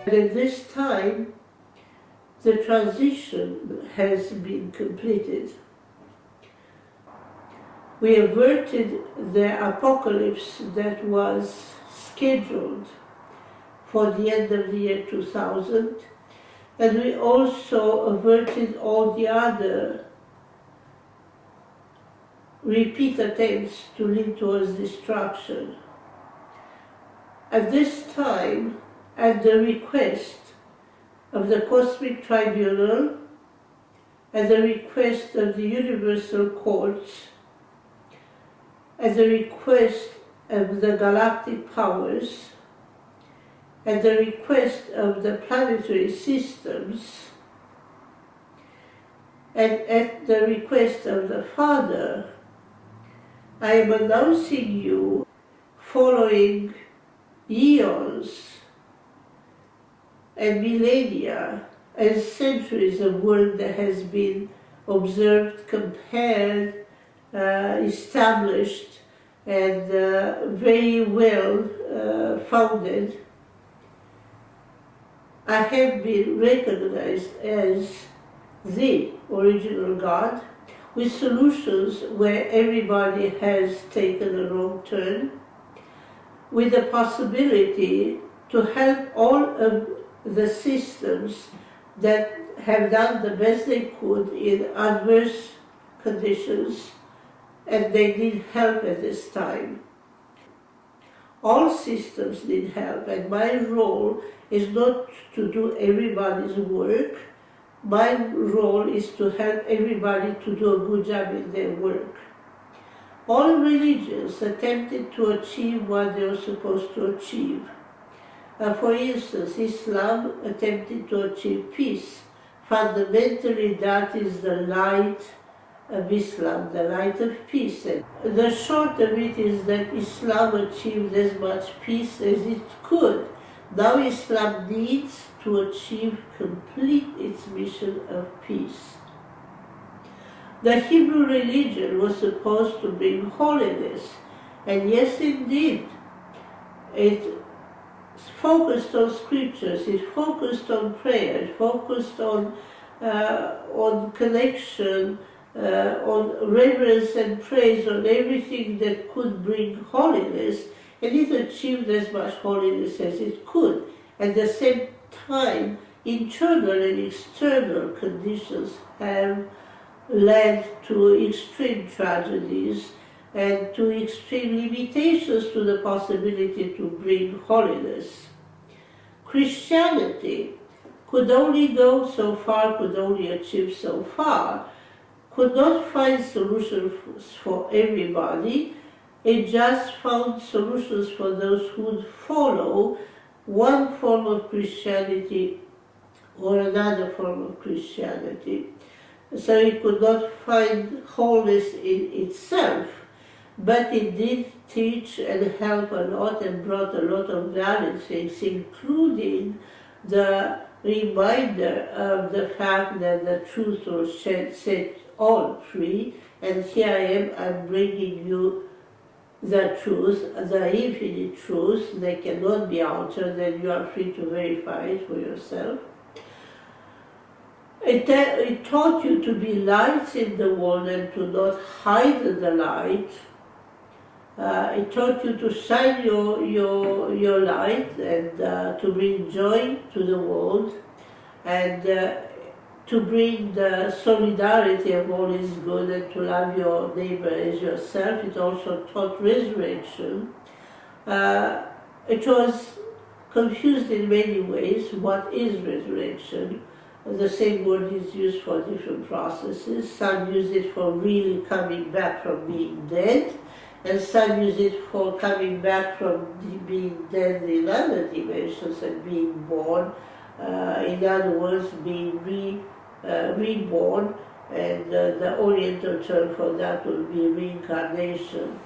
And at this time, the transition has been completed. We averted the apocalypse that was scheduled for the end of the year 2000, and we also averted all the other repeat attempts to lead towards destruction. At this time, at the request of the Cosmic Tribunal, at the request of the Universal Courts, at the request of the galactic powers, at the request of the planetary systems, and at the request of the Father, I am announcing you, following eons and millennia and centuries of work that has been observed, compared, established, and very well founded, I have been recognized as the original God, with solutions where everybody has taken a wrong turn, with the possibility to help all of the systems that have done the best they could in adverse conditions, and they need help at this time. All systems need help, and my role is not to do everybody's work. My role is to help everybody to do a good job in their work. All religions attempted to achieve what they were supposed to achieve. For instance, Islam attempted to achieve peace. Fundamentally, that is the light of Islam, the light of peace. And the short of it is that Islam achieved as much peace as it could. Now Islam needs to achieve complete its mission of peace. The Hebrew religion was supposed to bring holiness, and yes indeed, it focused on scriptures, it focused on prayer, it focused on connection, on reverence and praise, on everything that could bring holiness, and it achieved as much holiness as it could. At the same time, internal and external conditions have led to extreme tragedies and to extreme limitations to the possibility to bring holiness. Christianity could only go so far, could only achieve so far, could not find solutions for everybody. It just found solutions for those who would follow one form of Christianity or another form of Christianity. So it could not find wholeness in itself, but it did teach and help a lot and brought a lot of valid things, including the reminder of the fact that the truth will set all free. And here I am, I'm bringing you the truth, the infinite truth. They cannot be altered, and you are free to verify it for yourself. It taught you to be lights in the world and to not hide the light. It taught you to shine your light and to bring joy to the world, and to bring the solidarity of all is good and to love your neighbor as yourself. It also taught resurrection. It was confused in many ways. What is resurrection? The same word is used for different processes. Some use it for really coming back from being dead, and some use it for coming back from being dead in other dimensions and being born. In other words, being reborn, and the Oriental term for that would be reincarnation.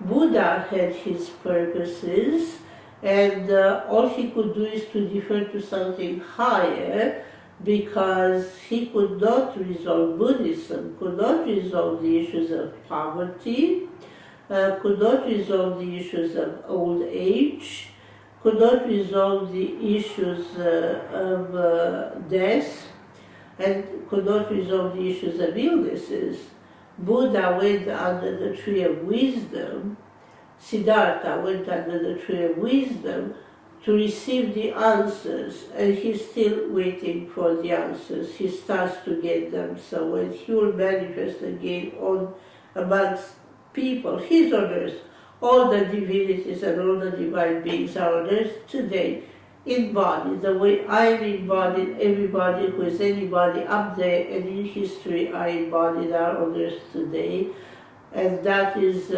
Buddha had his purposes, and all he could do is to defer to something higher, because he could not resolve Buddhism, could not resolve the issues of poverty, could not resolve the issues of old age, could not resolve the issues of death, and could not resolve the issues of illnesses. Buddha went under the tree of wisdom, Siddhartha went under the tree of wisdom to receive the answers, and he's still waiting for the answers. He starts to get them, so when he will manifest again amongst people, he's on earth. All the divinities and all the divine beings are on earth today, embodied, the way I'm embodied. Everybody who is anybody up there and in history are embodied, are on earth today, and that is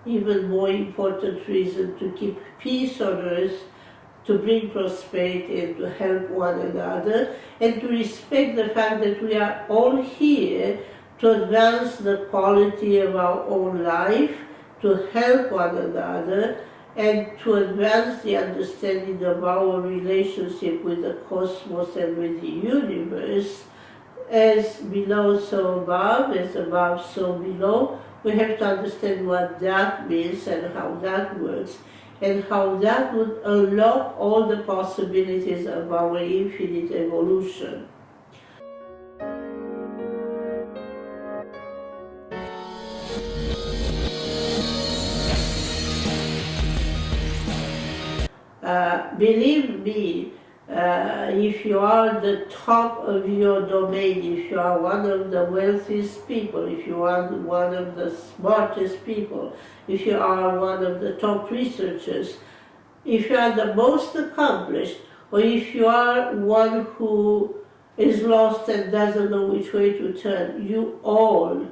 even more important reason to keep peace on earth, to bring prosperity and to help one another, and to respect the fact that we are all here to advance the quality of our own life, to help one another, and to advance the understanding of our relationship with the cosmos and with the universe, as below so above, as above so below. We have to understand what that means and how that works, and how that would unlock all the possibilities of our infinite evolution. Believe me, if you are the top of your domain, if you are one of the wealthiest people, if you are one of the smartest people, if you are one of the top researchers, if you are the most accomplished, or if you are one who is lost and doesn't know which way to turn, you all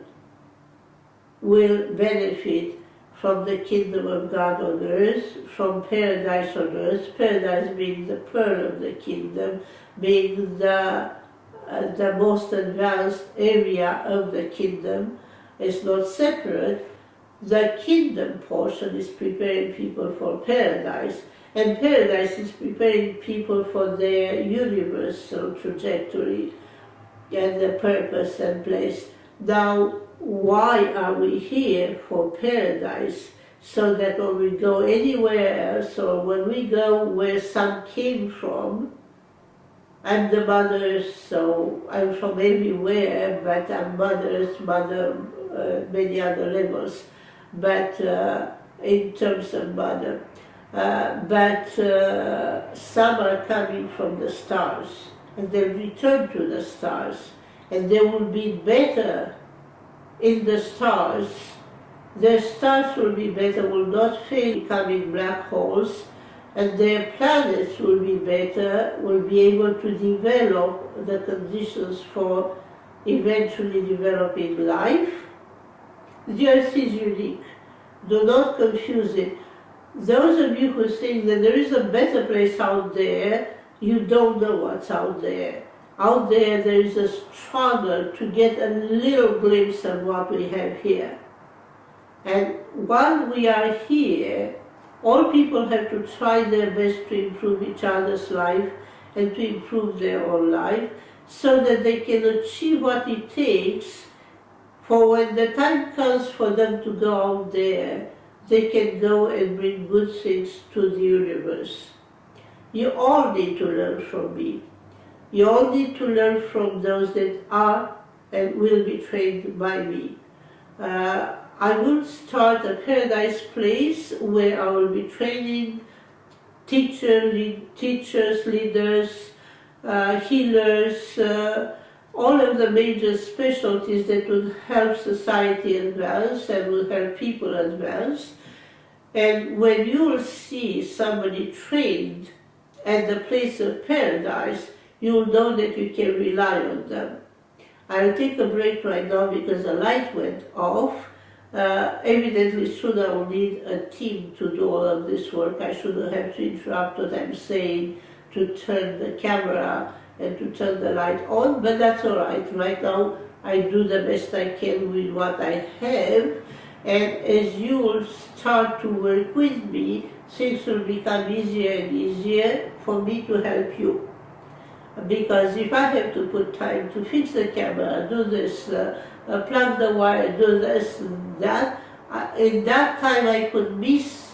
will benefit from the kingdom of God on earth, from paradise on earth, paradise being the pearl of the kingdom, being the most advanced area of the kingdom. It's not separate. The kingdom portion is preparing people for paradise, and paradise is preparing people for their universal trajectory and the purpose and place. Now, why are we here? For paradise, so that when we go anywhere else, or when we go where some came from, I'm the mother, so I'm from everywhere, but I'm mother's mother, many other levels, but in terms of mother. Some are coming from the stars, and they'll return to the stars, and they will be better in the stars. Their stars will be better, will not fail becoming black holes, and their planets will be better, will be able to develop the conditions for eventually developing life. The earth is unique. Do not confuse it. Those of you who think that there is a better place out there, you don't know what's out there. Out there, there is a struggle to get a little glimpse of what we have here. And while we are here, all people have to try their best to improve each other's life and to improve their own life, so that they can achieve what it takes for when the time comes for them to go out there, they can go and bring good things to the universe. You all need to learn from me. You all need to learn from those that are and will be trained by me. I will start a paradise place where I will be training teachers, leaders, healers, all of the major specialties that will help society advance and will help people advance. And when you will see somebody trained at the place of paradise, you will know that you can rely on them. I'll take a break right now because the light went off. Evidently soon I will need a team to do all of this work. I shouldn't have to interrupt what I'm saying to turn the camera and to turn the light on, but that's all right. Right now I do the best I can with what I have, and as you will start to work with me, things will become easier and easier for me to help you. Because if I have to put time to fix the camera, do this, plug the wire, do this and that, in that time I could miss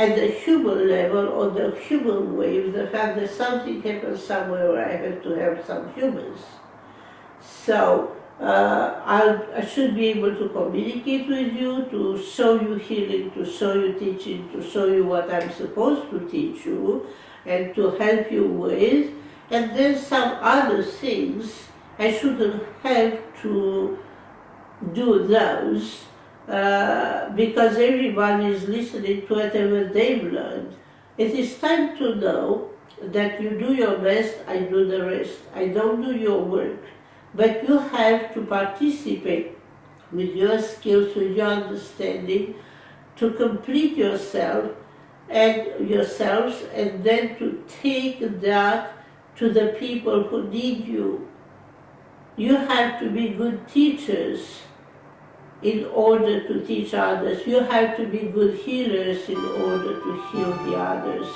at the human level, on the human wave, the fact that something happens somewhere where I have to help some humans. So I should be able to communicate with you, to show you healing, to show you teaching, to show you what I'm supposed to teach you, and to help you with. And then some other things, I shouldn't have to do those because everybody is listening to whatever they've learned. It is time to know that you do your best, I do the rest. I don't do your work. But you have to participate with your skills, with your understanding, to complete yourself and yourselves, and then to take that to the people who need you. You have to be good teachers in order to teach others. You have to be good healers in order to heal the others.